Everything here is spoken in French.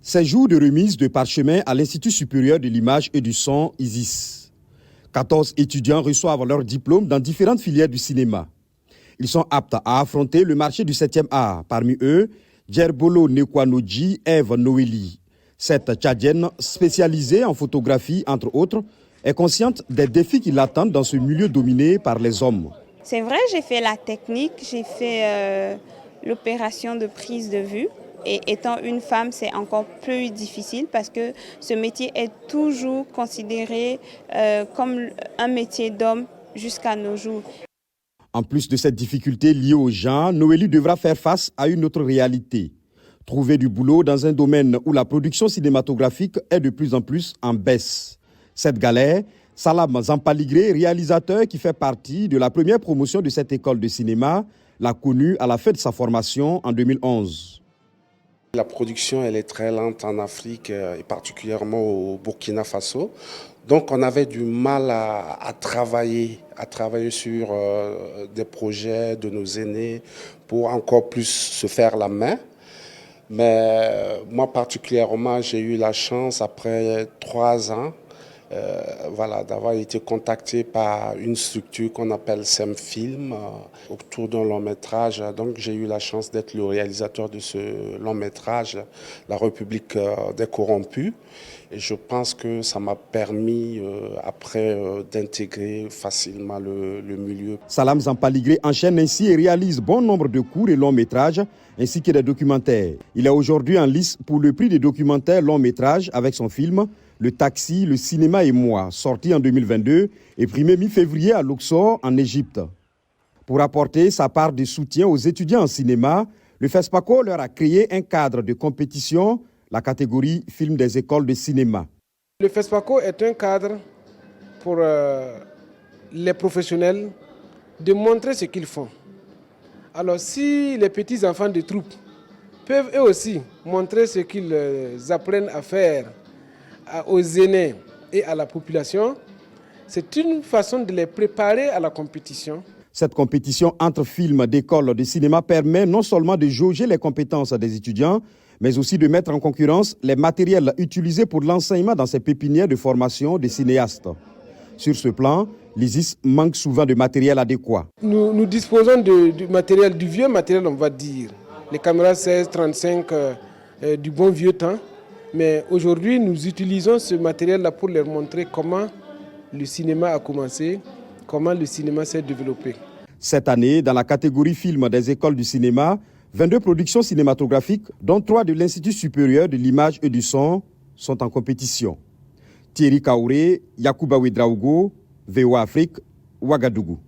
Ces jours de remise de parchemin à l'Institut supérieur de l'image et du son, ISIS. 14 étudiants reçoivent leur diplôme dans différentes filières du cinéma. Ils sont aptes à affronter le marché du 7e art. Parmi eux, Djerbolo Nekwanoji, Eve Noélie. Cette Tchadienne, spécialisée en photographie, entre autres, est consciente des défis qui l'attendent dans ce milieu dominé par les hommes. C'est vrai, j'ai fait la technique, j'ai fait l'opération de prise de vue. Et étant une femme, c'est encore plus difficile parce que ce métier est toujours considéré comme un métier d'homme jusqu'à nos jours. En plus de cette difficulté liée au genre, Noélie devra faire face à une autre réalité. Trouver du boulot dans un domaine où la production cinématographique est de plus en plus en baisse. Cette galère, Salam Zampaligré, réalisateur qui fait partie de la première promotion de cette école de cinéma, l'a connu à la fin de sa formation en 2011. La production, elle est très lente en Afrique et particulièrement au Burkina Faso. Donc on avait du mal à travailler sur des projets de nos aînés pour encore plus se faire la main. Mais moi particulièrement, j'ai eu la chance après 3 ans d'avoir été contacté par une structure qu'on appelle SEMFilm autour d'un long métrage. Donc j'ai eu la chance d'être le réalisateur de ce long métrage, La République des corrompus. Et je pense que ça m'a permis après d'intégrer facilement le milieu. Salam Zampaligré enchaîne ainsi et réalise bon nombre de courts et longs métrages ainsi que des documentaires. Il est aujourd'hui en lice pour le prix des documentaires long métrages avec son film Le Taxi, le cinéma et moi, sorti en 2022 et primé mi-février à Luxor en Égypte. Pour apporter sa part de soutien aux étudiants en cinéma, le FESPACO leur a créé un cadre de compétition, la catégorie film des écoles de cinéma. Le FESPACO est un cadre pour les professionnels de montrer ce qu'ils font. Alors si les petits enfants de troupe peuvent eux aussi montrer ce qu'ils apprennent à faire aux aînés et à la population, c'est une façon de les préparer à la compétition. Cette compétition entre films d'école de cinéma permet non seulement de jauger les compétences des étudiants, mais aussi de mettre en concurrence les matériels utilisés pour l'enseignement dans ces pépinières de formation des cinéastes. Sur ce plan, l'ISIS manque souvent de matériel adéquat. Nous disposons du matériel, du vieux matériel, on va dire. Les caméras 16, 35, du bon vieux temps. Mais aujourd'hui, nous utilisons ce matériel-là pour leur montrer comment le cinéma a commencé, comment le cinéma s'est développé. Cette année, dans la catégorie film des écoles du cinéma, 22 productions cinématographiques, dont 3 de l'Institut supérieur de l'image et du son, sont en compétition. Thierry Kaouré, Yacouba Ouedraogo, VOA Afrique, Ouagadougou.